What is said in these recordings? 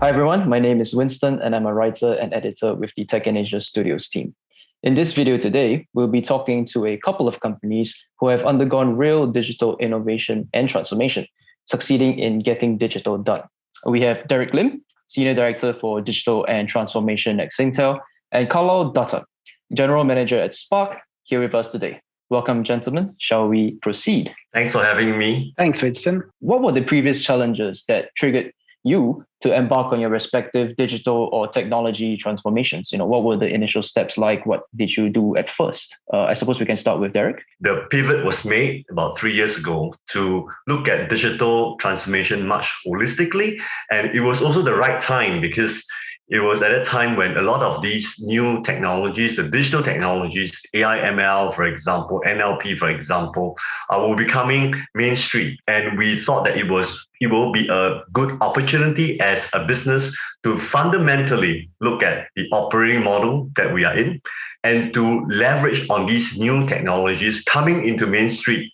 Hi everyone, my name is Winston and I'm a writer and editor with the Tech in Asia Studios team. In this video today, we'll be talking to a couple of companies who have undergone real digital innovation and transformation, succeeding in getting digital done. We have Derek Lim, Senior Director for Digital and Transformation at Singtel, and Kallol Dutta, General Manager at Spark, here with us today. Welcome, gentlemen. Shall we proceed? Thanks for having me. Thanks, Winston. What were the previous challenges that triggered you to embark on your respective digital or technology transformations? What were the initial steps like? What did you do at first? I suppose we can start with Derek. The pivot was made about 3 years ago to look at digital transformation much holistically. And it was also the right time because it was at a time when a lot of these new technologies, the digital technologies, AI, ML, for example, NLP, for example, were becoming mainstream. And we thought that it will be a good opportunity as a business to fundamentally look at the operating model that we are in and to leverage on these new technologies coming into mainstream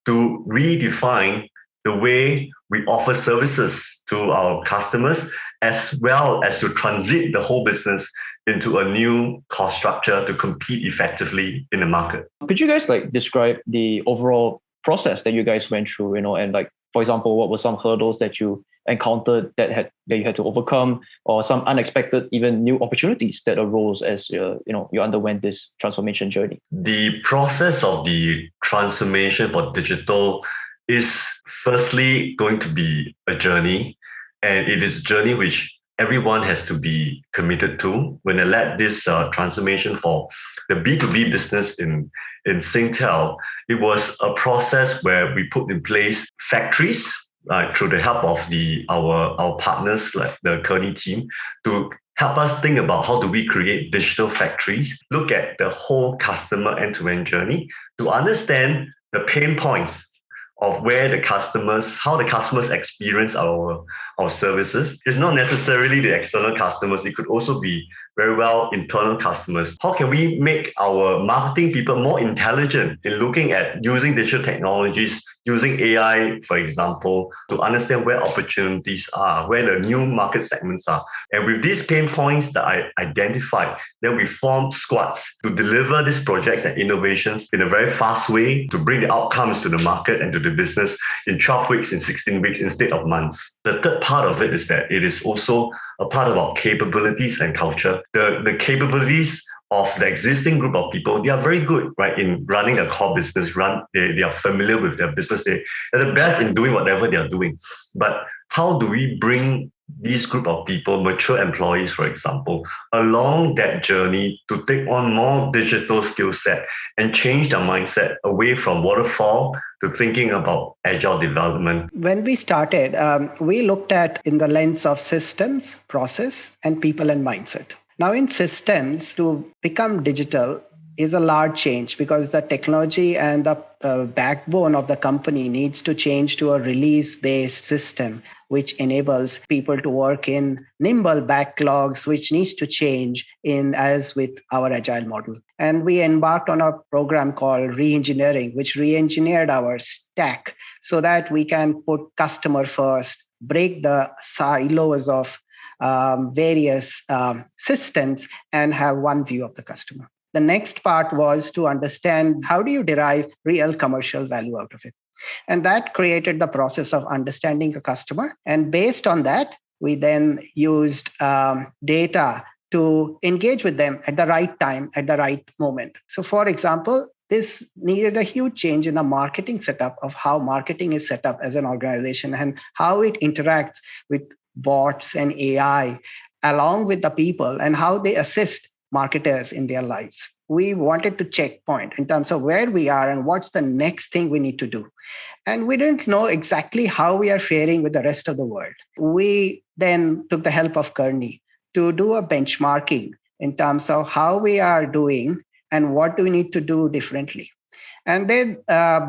to redefine the way we offer services to our customers, as well as to transit the whole business into a new cost structure to compete effectively in the market. Could you guys describe the overall process that you guys went through, and for example, what were some hurdles that you encountered that you had to overcome, or some unexpected, even new opportunities that arose as you underwent this transformation journey? The process of the transformation for digital is firstly going to be a journey, and it is a journey which everyone has to be committed to. When I led this transformation for the B2B business in Singtel, it was a process where we put in place factories through the help of our partners like the Kearney team to help us think about how do we create digital factories, look at the whole customer end-to-end journey to understand the pain points of how the customers experience our services. It's not necessarily the external customers. It could also be very well internal customers. How can we make our marketing people more intelligent in looking at using digital technologies, using AI, for example, to understand where opportunities are, where the new market segments are. And with these pain points that I identified, then we formed squads to deliver these projects and innovations in a very fast way to bring the outcomes to the market and to the business in 12 weeks, in 16 weeks, instead of months. The third part of it is that it is also a part of our capabilities and culture. The capabilities of the existing group of people, they are very good, right, in running a core business. They are familiar with their business. They're the best in doing whatever they are doing. But how do we bring these group of people, mature employees, for example, along that journey to take on more digital skill set and change their mindset away from waterfall to thinking about agile development? When we started, we looked at in the lens of systems, process, and people and mindset. Now in systems, to become digital is a large change because the technology and the backbone of the company needs to change to a release-based system, which enables people to work in nimble backlogs, which needs to change as with our agile model. And we embarked on a program called re-engineering, which re-engineered our stack so that we can put customer first, break the silos of various systems and have one view of the customer. The next part was to understand how do you derive real commercial value out of it. And that created the process of understanding a customer. And based on that, we then used data to engage with them at the right time, at the right moment. So for example, this needed a huge change in the marketing setup of how marketing is set up as an organization and how it interacts with bots and AI, along with the people and how they assist marketers in their lives. We wanted to checkpoint in terms of where we are and what's the next thing we need to do. And we didn't know exactly how we are faring with the rest of the world. We then took the help of Kearney to do a benchmarking in terms of how we are doing and what do we need to do differently. And then,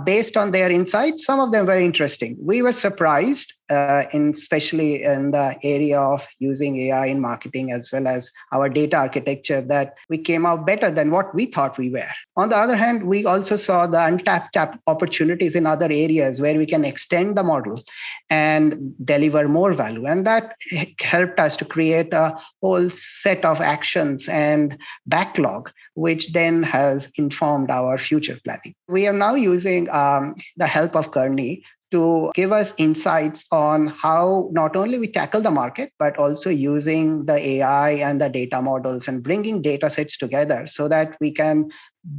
based on their insights, some of them were interesting. We were surprised, especially in the area of using AI in marketing as well as our data architecture, that we came out better than what we thought we were. On the other hand, we also saw the untapped opportunities in other areas where we can extend the model and deliver more value. And that helped us to create a whole set of actions and backlog, which then has informed our future planning. We are now using the help of Kearney to give us insights on how not only we tackle the market, but also using the AI and the data models and bringing data sets together so that we can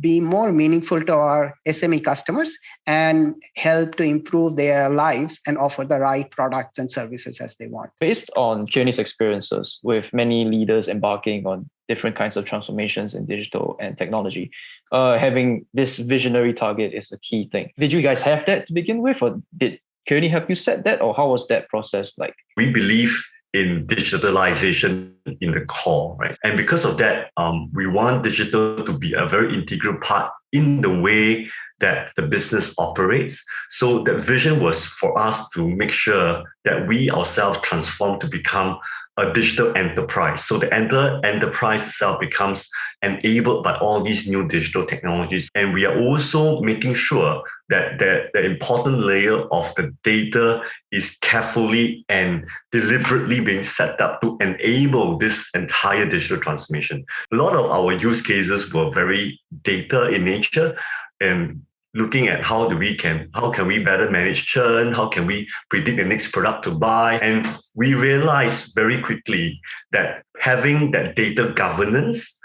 be more meaningful to our SME customers and help to improve their lives and offer the right products and services as they want. Based on Kearney's experiences with many leaders embarking on different kinds of transformations in digital and technology, having this visionary target is a key thing. Did you guys have that to begin with, or did Kearney help you set that, or how was that process like? We believe in digitalization in the core, right? And because of that, we want digital to be a very integral part in the way that the business operates. So the vision was for us to make sure that we ourselves transform to become a digital enterprise. So the enterprise itself becomes enabled by all these new digital technologies. And we are also making sure that the important layer of the data is carefully and deliberately being set up to enable this entire digital transformation. A lot of our use cases were very data in nature, and looking at how can we better manage churn, how can we predict the next product to buy. And we realized very quickly that having that data governance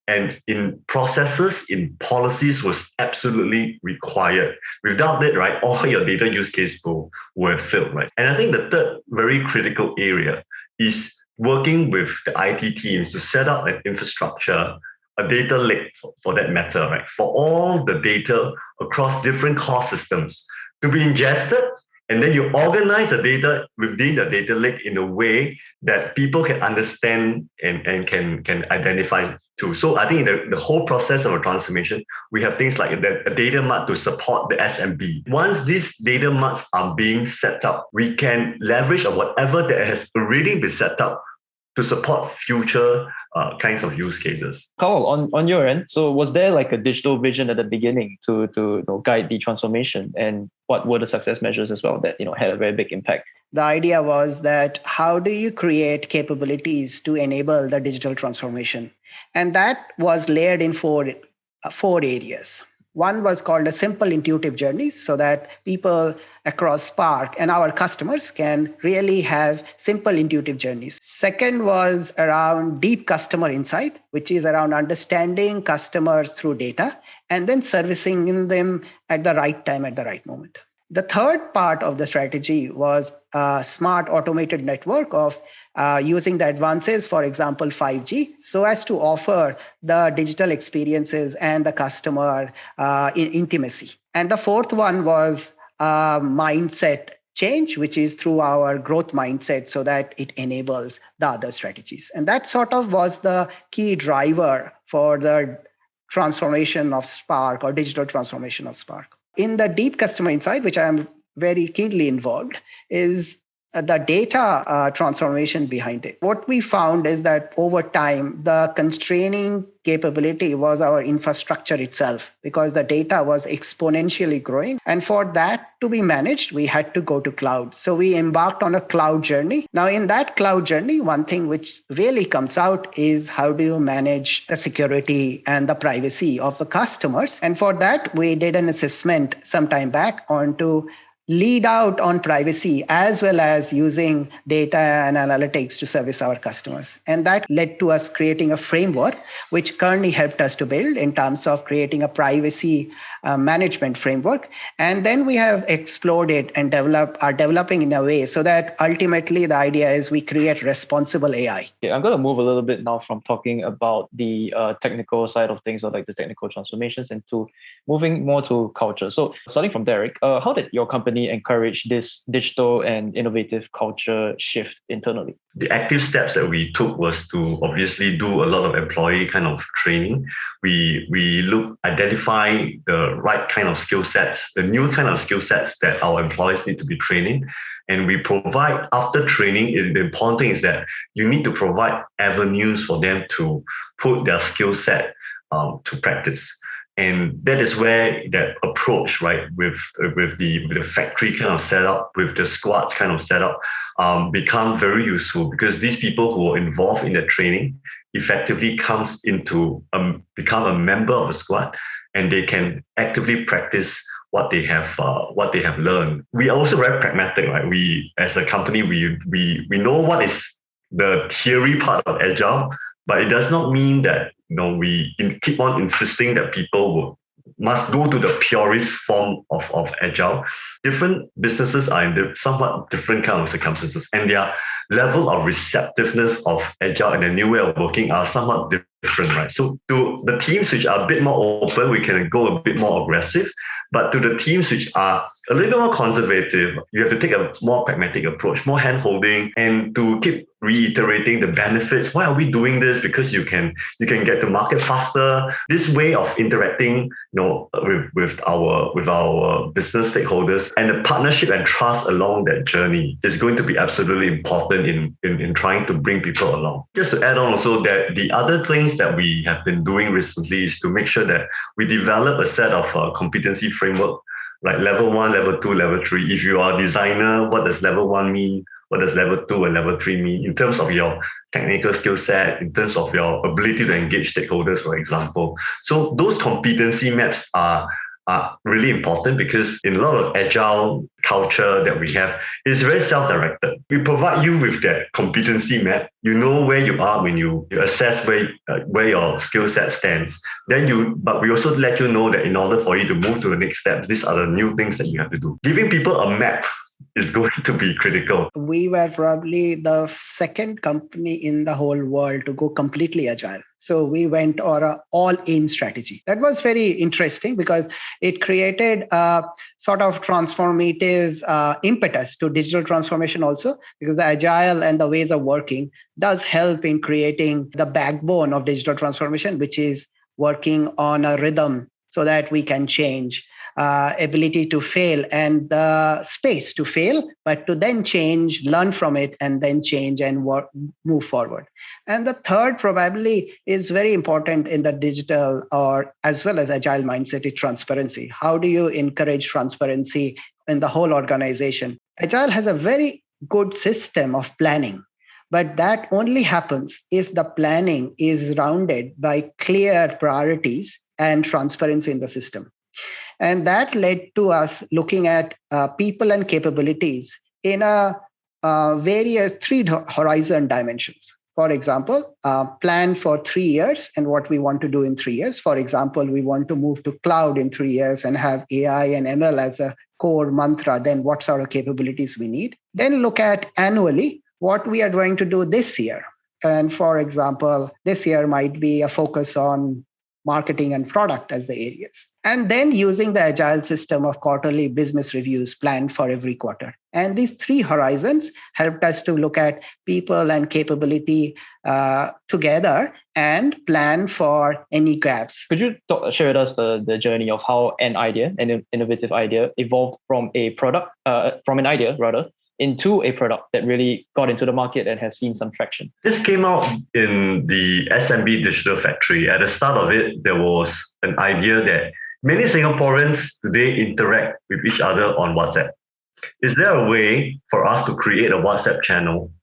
and in processes, in policies was absolutely required. Without that, right, all your data use case will fail, right? And I think the third very critical area is working with the IT teams to set up an infrastructure, a data lake for that matter, right? For all the data across different core systems to be ingested, and then you organize the data within the data lake in a way that people can understand and can identify too. So I think the whole process of a transformation, we have things like a data mart to support the SMB. Once these data marts are being set up, we can leverage on whatever that has already been set up to support future kinds of use cases. Kallol, on your end, so was there like a digital vision at the beginning to guide the transformation, and what were the success measures as well that had a very big impact? The idea was that how do you create capabilities to enable the digital transformation, and that was layered in four areas. One was called a simple intuitive journey, so that people across Spark and our customers can really have simple intuitive journeys. Second was around deep customer insight, which is around understanding customers through data and then servicing them at the right time, at the right moment. The third part of the strategy was a smart automated network of using the advances, for example, 5G, so as to offer the digital experiences and the customer intimacy. And the fourth one was mindset change, which is through our growth mindset, so that it enables the other strategies. And that sort of was the key driver for the transformation of Spark, or digital transformation of Spark. In the deep customer insight, which I am very keenly involved, is the data transformation behind it. What we found is that over time, the constraining capability was our infrastructure itself, because the data was exponentially growing. And for that to be managed, we had to go to cloud. So we embarked on a cloud journey. Now, in that cloud journey, one thing which really comes out is how do you manage the security and the privacy of the customers? And for that, we did an assessment some time back onto lead out on privacy, as well as using data and analytics to service our customers. And that led to us creating a framework, which Kearney helped us to build in terms of creating a privacy management framework. And then we have explored it and are developing in a way so that ultimately the idea is we create responsible AI. Okay, I'm going to move a little bit now from talking about the technical side of things, or like the technical transformations, into moving more to culture. So starting from Derek, how did your company company encourage this digital and innovative culture shift internally? The active steps that we took was to obviously do a lot of employee kind of training. We identify the right kind of skill sets, the new kind of skill sets that our employees need to be trained in. And we provide, after training, the important thing is that you need to provide avenues for them to put their skill set to practice. And that is where that approach, right, with the factory kind of setup, with the squads kind of setup, become very useful, because these people who are involved in the training effectively become a member of a squad, and they can actively practice what they have learned. We are also very pragmatic, right? We, as a company, we know what is the theory part of agile, but it does not mean that we keep on insisting that people must go to the purest form of agile. Different businesses are in somewhat different kind of circumstances, and their level of receptiveness of agile and the new way of working are somewhat different, right? So to the teams which are a bit more open, we can go a bit more aggressive. But to the teams which are a little more conservative, you have to take a more pragmatic approach, more hand-holding, and to keep reiterating the benefits. Why are we doing this? Because you can get to market faster. This way of interacting, with our business stakeholders, and the partnership and trust along that journey is going to be absolutely important in trying to bring people along. Just to add on also, that the other things that we have been doing recently is to make sure that we develop a set of competency framework, like level 1, level 2, level 3. If you are a designer, what does level 1 mean? What does level 2 and level 3 mean in terms of your technical skill set, in terms of your ability to engage stakeholders, for example? So those competency maps are really important, because in a lot of agile culture that we have, it's very self-directed. We provide you with that competency map. You know where you are when you assess where your skill set stands. But we also let you know that in order for you to move to the next step, these are the new things that you have to do. Giving people a map is going to be critical. We were probably the second company in the whole world to go completely agile. So we went on an all-in strategy. That was very interesting, because it created a sort of transformative impetus to digital transformation also, because the agile and the ways of working does help in creating the backbone of digital transformation, which is working on a rhythm so that we can change. Ability to fail and the space to fail, but to then change, learn from it, and then change and move forward. And the third probably is very important in the digital or as well as agile mindset is transparency. How do you encourage transparency in the whole organization? Agile has a very good system of planning, but that only happens if the planning is rounded by clear priorities and transparency in the system. And that led to us looking at people and capabilities in various 3 horizon dimensions. For example, plan for 3 years and what we want to do in 3 years. For example, we want to move to cloud in 3 years and have AI and ML as a core mantra. Then what sort of capabilities we need? Then look at annually what we are going to do this year. And for example, this year might be a focus on marketing and product as the areas. And then using the agile system of quarterly business reviews planned for every quarter. And these 3 horizons helped us to look at people and capability together and plan for any gaps. Could you share with us the journey of how an innovative idea evolved from an idea into a product that really got into the market and has seen some traction? This came out in the SMB Digital Factory. At the start of it, there was an idea that many Singaporeans today interact with each other on WhatsApp. Is there a way for us to create a WhatsApp channel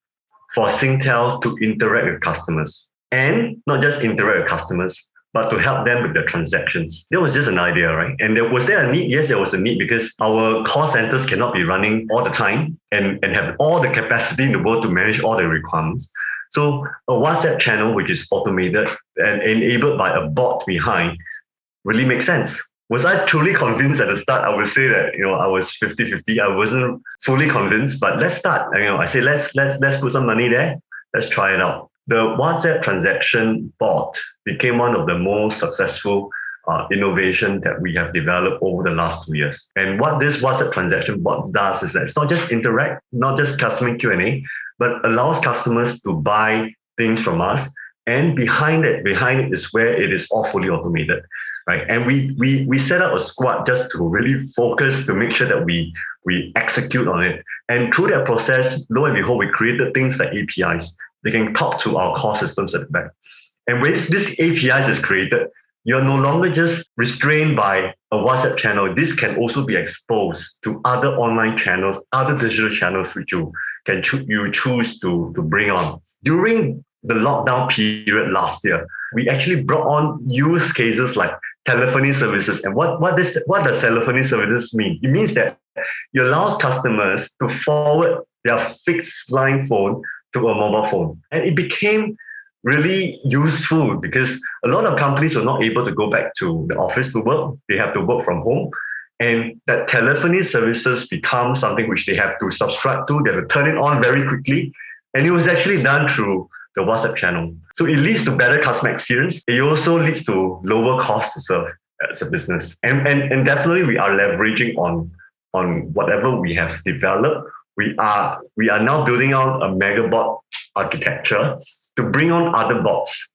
for Singtel to interact with customers? And not just interact with customers, but to help them with their transactions. There was just an idea, right? And was there a need? Yes, there was a need, because our call centers cannot be running all the time and have all the capacity in the world to manage all the requirements. So a WhatsApp channel, which is automated and enabled by a bot behind, really makes sense. Was I truly convinced at the start? I would say that I was 50-50. I wasn't fully convinced, but let's start. I say let's put some money there. Let's try it out. The WhatsApp transaction bot became one of the most successful innovation that we have developed over the last 2 years. And what this WhatsApp transaction bot does is that it's not just interact, not just customer Q&A, but allows customers to buy things from us. And behind it is where it is all fully automated, right? And we set up a squad just to really focus to make sure that we execute on it. And through that process, lo and behold, we created things like APIs. They can talk to our core systems at the back. And when this APIs is created, you're no longer just restrained by a WhatsApp channel. This can also be exposed to other online channels, other digital channels which you choose to bring on. During the lockdown period last year, we actually brought on use cases like telephony services. And what does telephony services mean? It means that it allows customers to forward their fixed line phone to a mobile phone. And it became really useful because a lot of companies were not able to go back to the office to work. They have to work from home. And that telephony services become something which they have to subscribe to. They have to turn it on very quickly. And it was actually done through the WhatsApp channel. So it leads to better customer experience. It also leads to lower cost to serve as a business. And definitely we are leveraging on whatever we have developed. We are now building out a megabot architecture to bring on other bots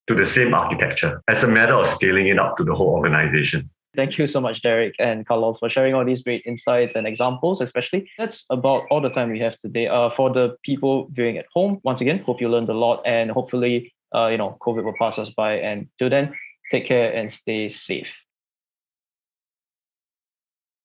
to the same architecture as a matter of scaling it up to the whole organization. Thank you so much, Derek and Kallol, for sharing all these great insights and examples, especially. That's about all the time we have today. For the people viewing at home, once again, hope you learned a lot, and hopefully, COVID will pass us by. And till then, take care and stay safe.